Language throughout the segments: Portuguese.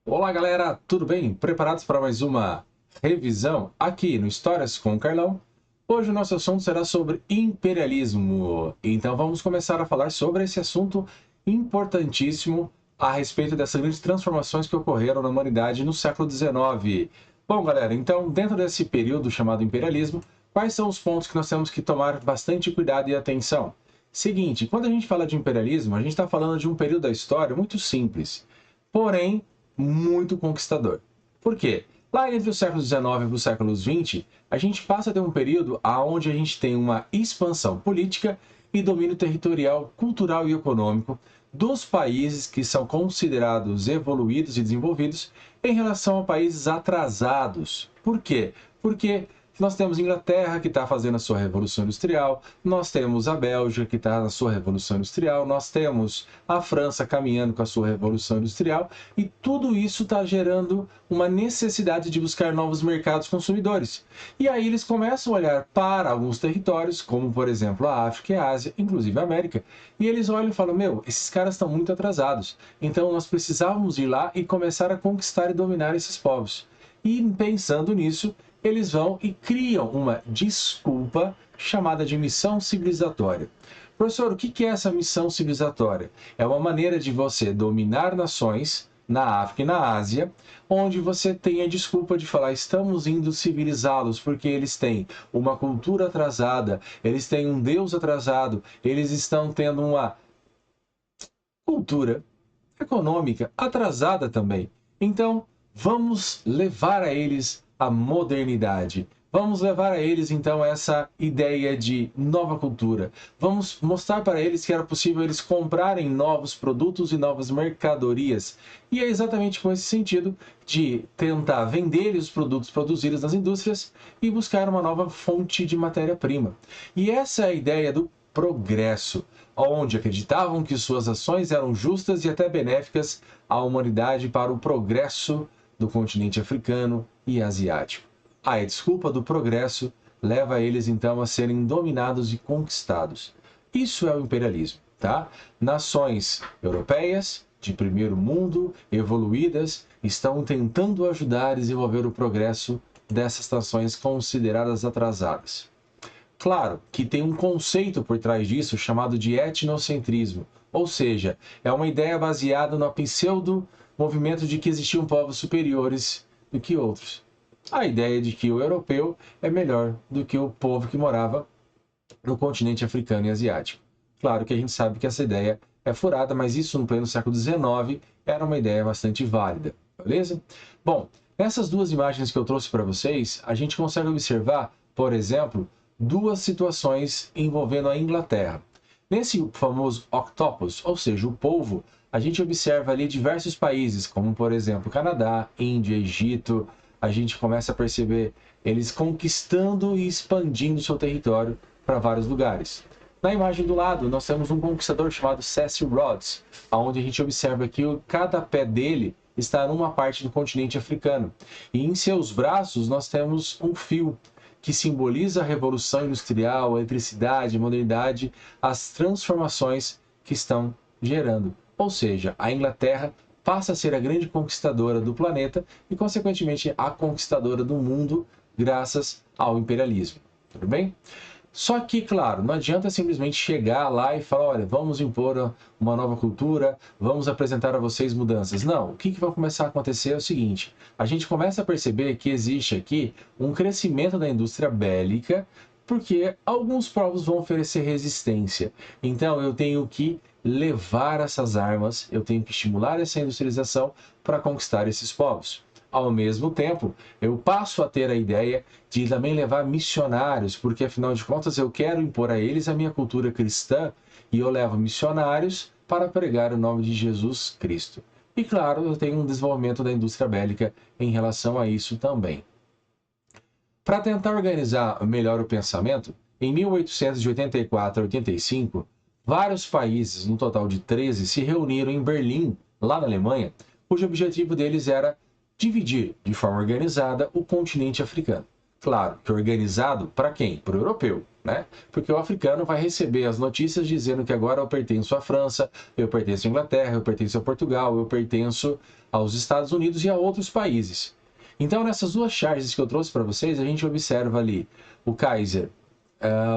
Olá, galera, tudo bem? Preparados para mais uma revisão aqui no Histórias com o Carlão? Hoje o nosso assunto será sobre imperialismo. Então vamos começar a falar sobre esse assunto importantíssimo a respeito dessas grandes transformações que ocorreram na humanidade no século XIX. Bom, galera, então dentro desse período chamado imperialismo, quais são os pontos que nós temos que tomar bastante cuidado e atenção? Seguinte, quando a gente fala de imperialismo, a gente está falando de um período da história muito simples, porém muito conquistador. Por quê? Lá entre os séculos XIX e os séculos XX, a gente passa a ter um período onde a gente tem uma expansão política e domínio territorial, cultural e econômico dos países que são considerados evoluídos e desenvolvidos em relação a países atrasados. Por quê? Porque nós temos a Inglaterra, que está fazendo a sua Revolução Industrial, nós temos a Bélgica, que está na sua Revolução Industrial, nós temos a França caminhando com a sua Revolução Industrial, e tudo isso está gerando uma necessidade de buscar novos mercados consumidores. E aí eles começam a olhar para alguns territórios, como por exemplo a África e a Ásia, inclusive a América, e eles olham e falam: meu, esses caras estão muito atrasados, então nós precisávamos ir lá e começar a conquistar e dominar esses povos. E pensando nisso, eles vão e criam uma desculpa chamada de missão civilizatória. Professor, o que é essa missão civilizatória? É uma maneira de você dominar nações na África e na Ásia, onde você tem a desculpa de falar: estamos indo civilizá-los porque eles têm uma cultura atrasada, eles têm um Deus atrasado, eles estão tendo uma cultura econômica atrasada também. Então, vamos levar a eles a modernidade. Vamos levar a eles, então, essa ideia de nova cultura. Vamos mostrar para eles que era possível eles comprarem novos produtos e novas mercadorias. E é exatamente com esse sentido de tentar vender os produtos produzidos nas indústrias e buscar uma nova fonte de matéria-prima. E essa é a ideia do progresso, onde acreditavam que suas ações eram justas e até benéficas à humanidade para o progresso do continente africano e asiático. A desculpa do progresso leva eles então a serem dominados e conquistados. Isso é o imperialismo, tá? Nações europeias de primeiro mundo, evoluídas, estão tentando ajudar a desenvolver o progresso dessas nações consideradas atrasadas. Claro que tem um conceito por trás disso chamado de etnocentrismo, ou seja, é uma ideia baseada no pseudo movimento de que existiam povos superiores do que outros. A ideia de que o europeu é melhor do que o povo que morava no continente africano e asiático. Claro que a gente sabe que essa ideia é furada, mas isso no pleno século XIX era uma ideia bastante válida, beleza? Bom, nessas duas imagens que eu trouxe para vocês, a gente consegue observar, por exemplo, duas situações envolvendo a Inglaterra. Nesse famoso octopus, ou seja, o polvo, a gente observa ali diversos países, como por exemplo Canadá, Índia, Egito. A gente começa a perceber eles conquistando e expandindo seu território para vários lugares. Na imagem do lado, nós temos um conquistador chamado Cecil Rhodes, onde a gente observa que cada pé dele está numa parte do continente africano. E em seus braços nós temos um fio que simboliza a revolução industrial, a eletricidade, a modernidade, as transformações que estão gerando. Ou seja, a Inglaterra passa a ser a grande conquistadora do planeta e, consequentemente, a conquistadora do mundo graças ao imperialismo. Tudo bem? Só que, claro, não adianta simplesmente chegar lá e falar: olha, vamos impor uma nova cultura, vamos apresentar a vocês mudanças. Não, o que vai começar a acontecer é o seguinte: a gente começa a perceber que existe aqui um crescimento da indústria bélica, porque alguns povos vão oferecer resistência. Então, eu tenho que levar essas armas, eu tenho que estimular essa industrialização para conquistar esses povos. Ao mesmo tempo, eu passo a ter a ideia de também levar missionários, porque afinal de contas eu quero impor a eles a minha cultura cristã e eu levo missionários para pregar o nome de Jesus Cristo. E claro, eu tenho um desenvolvimento da indústria bélica em relação a isso também. Para tentar organizar melhor o pensamento, em 1884 a 85, vários países, no total de 13, se reuniram em Berlim, lá na Alemanha, cujo objetivo deles era dividir de forma organizada o continente africano. Claro que organizado para quem? Para o europeu. né? Porque o africano vai receber as notícias dizendo que agora eu pertenço à França, eu pertenço à Inglaterra, eu pertenço a Portugal, eu pertenço aos Estados Unidos e a outros países. Então, nessas duas charges que eu trouxe para vocês, a gente observa ali o Kaiser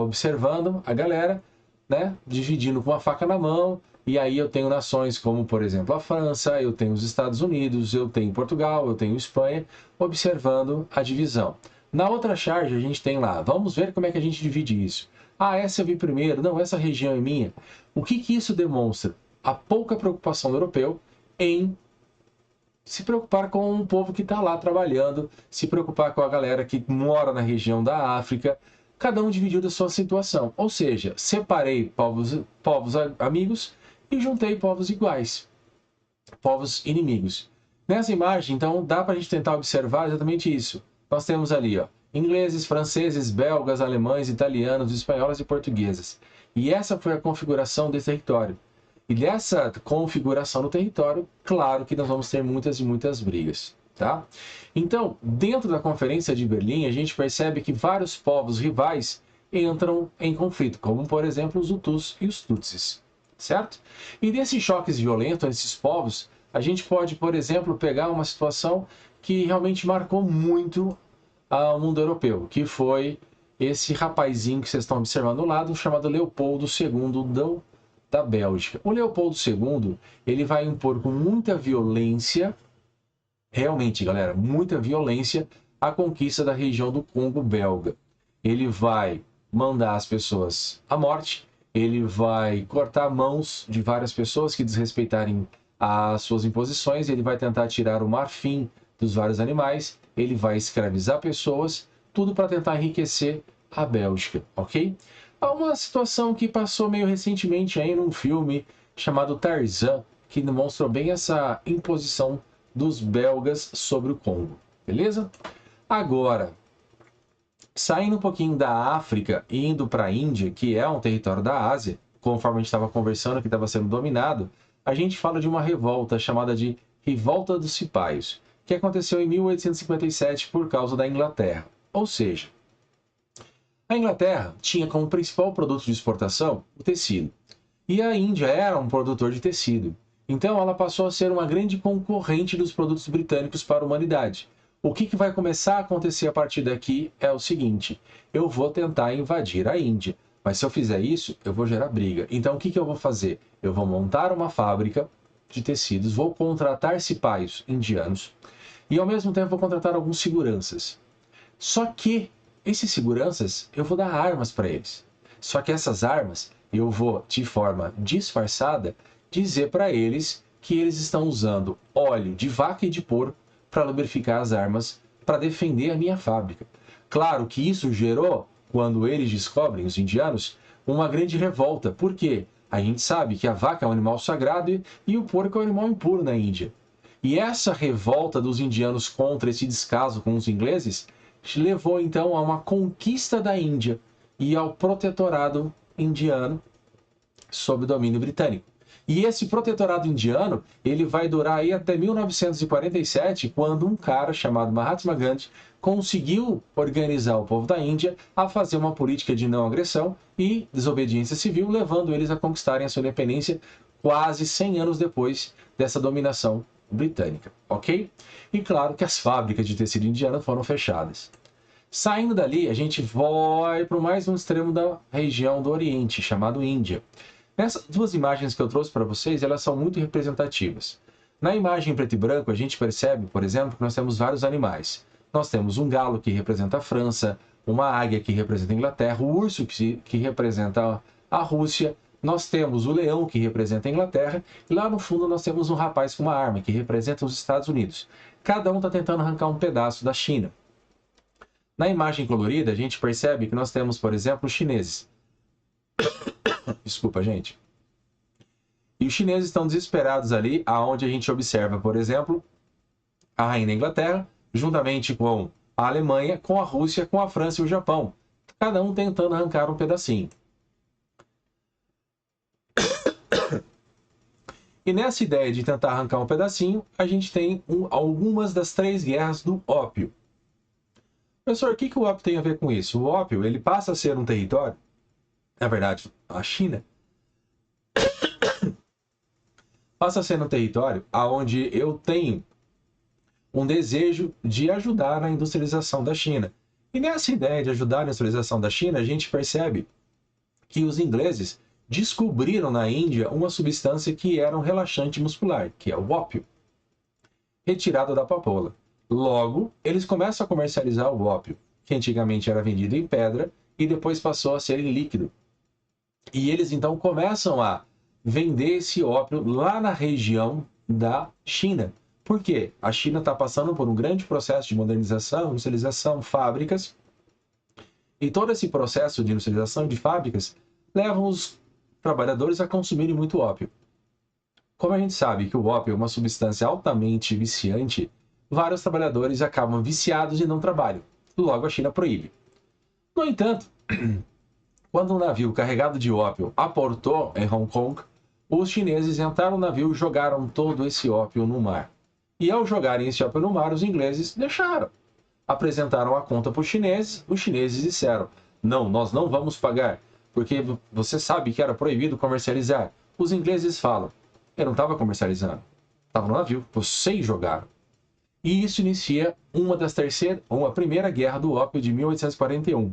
observando a galera, né, dividindo com a faca na mão, e aí eu tenho nações como, por exemplo, a França, eu tenho os Estados Unidos, eu tenho Portugal, eu tenho Espanha, observando a divisão. Na outra charge a gente tem lá, vamos ver como é que a gente divide isso. Ah, essa eu vi primeiro, não, essa região é minha. O que que isso demonstra? A pouca preocupação do europeu em se preocupar com o povo que está lá trabalhando, se preocupar com a galera que mora na região da África, cada um dividiu da sua situação. Ou seja, separei povos amigos e juntei povos iguais, povos inimigos. Nessa imagem, então, dá para a gente tentar observar exatamente isso. Nós temos ali, ó, ingleses, franceses, belgas, alemães, italianos, espanhóis e portugueses. E essa foi a configuração desse território. E dessa configuração do território, claro que nós vamos ter muitas e muitas brigas, tá? Então, dentro da Conferência de Berlim, a gente percebe que vários povos rivais entram em conflito, como, por exemplo, os Hutus e os Tutsis, certo? E desses choques violentos esses povos, a gente pode, por exemplo, pegar uma situação que realmente marcou muito o mundo europeu, que foi esse rapazinho que vocês estão observando ao lado, chamado Leopoldo II da Bélgica. O Leopoldo II, ele vai impor com muita violência, realmente, galera, muita violência, a conquista da região do Congo belga. Ele vai mandar as pessoas à morte, ele vai cortar mãos de várias pessoas que desrespeitarem as suas imposições, ele vai tentar tirar o marfim dos vários animais, ele vai escravizar pessoas, tudo para tentar enriquecer a Bélgica, ok? Há uma situação que passou meio recentemente aí num filme chamado Tarzan, que demonstrou bem essa imposição dos belgas sobre o Congo, beleza? Agora, saindo um pouquinho da África e indo para a Índia, que é um território da Ásia, conforme a gente estava conversando, que estava sendo dominado, a gente fala de uma revolta chamada de Revolta dos Cipaios, que aconteceu em 1857 por causa da Inglaterra. Ou seja, a Inglaterra tinha como principal produto de exportação o tecido. E a Índia era um produtor de tecido. Então ela passou a ser uma grande concorrente dos produtos britânicos para a humanidade. O que vai começar a acontecer a partir daqui é o seguinte: eu vou tentar invadir a Índia, mas se eu fizer isso, eu vou gerar briga. Então o que eu vou fazer? Eu vou montar uma fábrica de tecidos, vou contratar cipaios indianos e ao mesmo tempo vou contratar alguns seguranças. Só que esses seguranças, eu vou dar armas para eles. Só que essas armas, eu vou, de forma disfarçada, dizer para eles que eles estão usando óleo de vaca e de porco para lubrificar as armas, para defender a minha fábrica. Claro que isso gerou, quando eles descobrem, os indianos, uma grande revolta. Por quê? A gente sabe que a vaca é um animal sagrado e o porco é um animal impuro na Índia. E essa revolta dos indianos contra esse descaso com os ingleses levou então a uma conquista da Índia e ao protetorado indiano sob o domínio britânico. E esse protetorado indiano, ele vai durar aí até 1947, quando um cara chamado Mahatma Gandhi conseguiu organizar o povo da Índia a fazer uma política de não agressão e desobediência civil, levando eles a conquistarem a sua independência quase 100 anos depois dessa dominação britânica, ok? E claro que as fábricas de tecido indiano foram fechadas. Saindo dali, a gente vai para mais um extremo da região do Oriente, chamado Índia. Essas duas imagens que eu trouxe para vocês, elas são muito representativas. Na imagem em preto e branco, a gente percebe, por exemplo, que nós temos vários animais. Nós temos um galo que representa a França, uma águia que representa a Inglaterra, o urso que representa a Rússia, nós temos o leão que representa a Inglaterra, e lá no fundo nós temos um rapaz com uma arma que representa os Estados Unidos. Cada um está tentando arrancar um pedaço da China. Na imagem colorida, a gente percebe que nós temos, por exemplo, os chineses. Desculpa, gente. E os chineses estão desesperados ali, aonde a gente observa, por exemplo, a rainha da Inglaterra, juntamente com a Alemanha, com a Rússia, com a França e o Japão. Cada um tentando arrancar um pedacinho. E nessa ideia de tentar arrancar um pedacinho, a gente tem algumas das três guerras do ópio. Professor, o que o ópio tem a ver com isso? O ópio, ele passa a ser um território, na verdade, a China passa a ser um território onde eu tenho um desejo de ajudar na industrialização da China. E nessa ideia de ajudar na industrialização da China, a gente percebe que os ingleses descobriram na Índia uma substância que era um relaxante muscular, que é o ópio, retirado da papoula. Logo, eles começam a comercializar o ópio, que antigamente era vendido em pedra e depois passou a ser em líquido. E eles então começam a vender esse ópio lá na região da China. Por quê? A China está passando por um grande processo de modernização, industrialização, fábricas. E todo esse processo de industrialização de fábricas leva os trabalhadores a consumirem muito ópio. Como a gente sabe que o ópio é uma substância altamente viciante, vários trabalhadores acabam viciados e não trabalham. Logo, a China proíbe. No entanto, quando um navio carregado de ópio aportou em Hong Kong, os chineses entraram no navio e jogaram todo esse ópio no mar. E ao jogarem esse ópio no mar, os ingleses deixaram. Apresentaram a conta para os chineses disseram: não, nós não vamos pagar, porque você sabe que era proibido comercializar. Os ingleses falam: eu não estava comercializando, estava no navio, vocês jogaram. E isso inicia uma primeira guerra do ópio de 1841.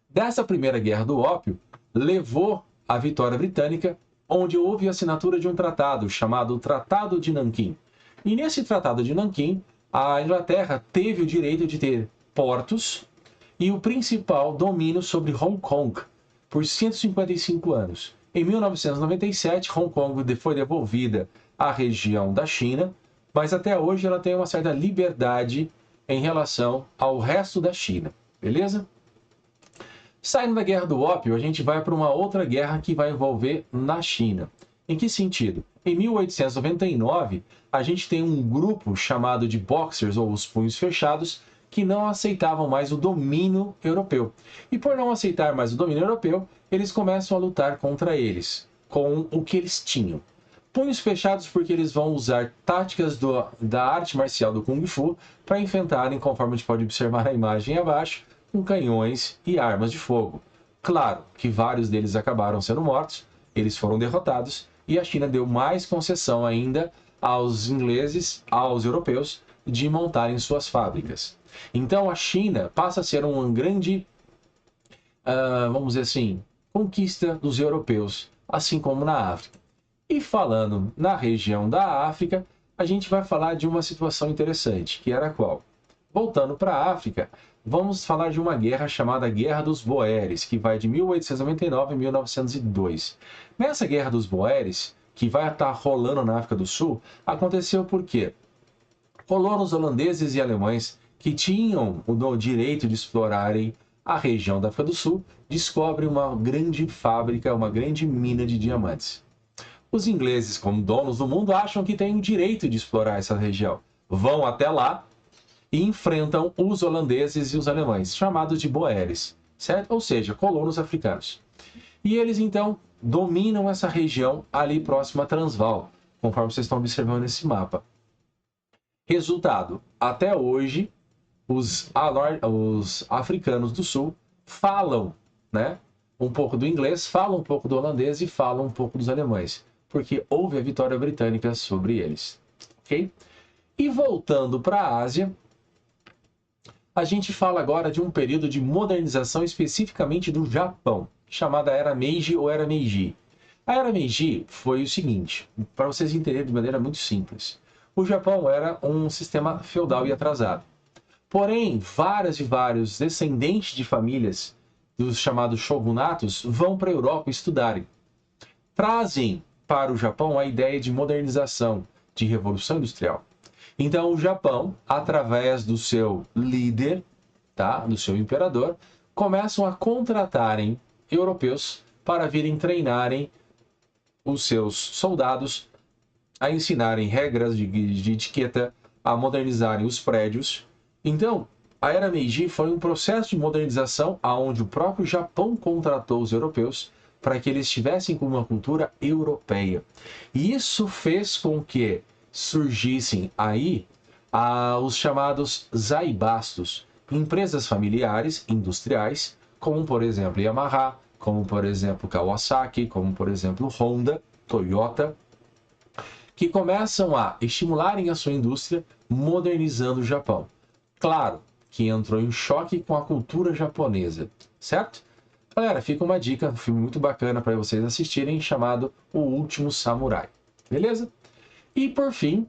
Dessa primeira guerra do ópio, levou à vitória britânica, onde houve a assinatura de um tratado chamado Tratado de Nanquim. E nesse Tratado de Nanquim, a Inglaterra teve o direito de ter portos e o principal domínio sobre Hong Kong por 155 anos. Em 1997, Hong Kong foi devolvida à região da China, mas até hoje ela tem uma certa liberdade em relação ao resto da China, beleza? Saindo da guerra do ópio, a gente vai para uma outra guerra que vai envolver na China. Em que sentido? Em 1899, a gente tem um grupo chamado de Boxers, ou os punhos fechados, que não aceitavam mais o domínio europeu. E por não aceitar mais o domínio europeu, eles começam a lutar contra eles, com o que eles tinham. Punhos fechados porque eles vão usar táticas da arte marcial do Kung Fu para enfrentarem, conforme a gente pode observar na imagem abaixo, com canhões e armas de fogo. Claro que vários deles acabaram sendo mortos, eles foram derrotados, e a China deu mais concessão ainda aos ingleses, aos europeus, de montarem suas fábricas. Então a China passa a ser uma grande, vamos dizer assim, conquista dos europeus, assim como na África. E falando na região da África, a gente vai falar de uma situação interessante, que era qual? Voltando para a África, vamos falar de uma guerra chamada Guerra dos Boeres, que vai de 1899 a 1902. Nessa Guerra dos Boeres, que vai estar rolando na África do Sul, aconteceu por quê? Colonos holandeses e alemães que tinham o direito de explorarem a região da África do Sul, descobrem uma grande fábrica, uma grande mina de diamantes. Os ingleses, como donos do mundo, acham que têm o direito de explorar essa região. Vão até lá e enfrentam os holandeses e os alemães, chamados de boeres, certo? Ou seja, colonos africanos. E eles, então, dominam essa região ali próxima a Transvaal, conforme vocês estão observando nesse mapa. Resultado, até hoje, os africanos do sul falam, né, um pouco do inglês, falam um pouco do holandês e falam um pouco dos alemães, porque houve a vitória britânica sobre eles, ok? E voltando para a Ásia, a gente fala agora de um período de modernização especificamente do Japão, chamada Era Meiji ou Era Meiji. A Era Meiji foi o seguinte, para vocês entenderem de maneira muito simples. O Japão era um sistema feudal e atrasado. Porém, vários descendentes de famílias dos chamados shogunatos vão para a Europa estudarem. Trazem para o Japão a ideia de modernização, de revolução industrial. Então, o Japão, através do seu líder, tá, do seu imperador, começam a contratarem europeus para virem treinarem os seus soldados, a ensinarem regras de etiqueta, a modernizarem os prédios. Então, a Era Meiji foi um processo de modernização onde o próprio Japão contratou os europeus para que eles estivessem com uma cultura europeia. E isso fez com que surgissem aí os chamados zaibastos, empresas familiares, industriais, como por exemplo Yamaha, como por exemplo Kawasaki, como por exemplo Honda, Toyota, que começam a estimularem a sua indústria, modernizando o Japão. Claro que entrou em choque com a cultura japonesa, certo? Galera, fica uma dica, um filme muito bacana para vocês assistirem, chamado O Último Samurai. Beleza? E por fim,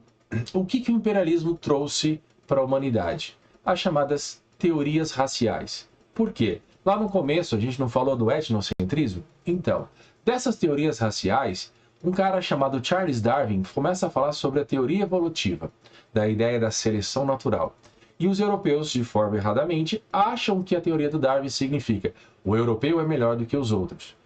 o que o imperialismo trouxe para a humanidade? As chamadas teorias raciais. Por quê? Lá no começo a gente não falou do etnocentrismo? Então, dessas teorias raciais, um cara chamado Charles Darwin começa a falar sobre a teoria evolutiva, da ideia da seleção natural. E os europeus, de forma erradamente, acham que a teoria do Darwin significa o europeu é melhor do que os outros.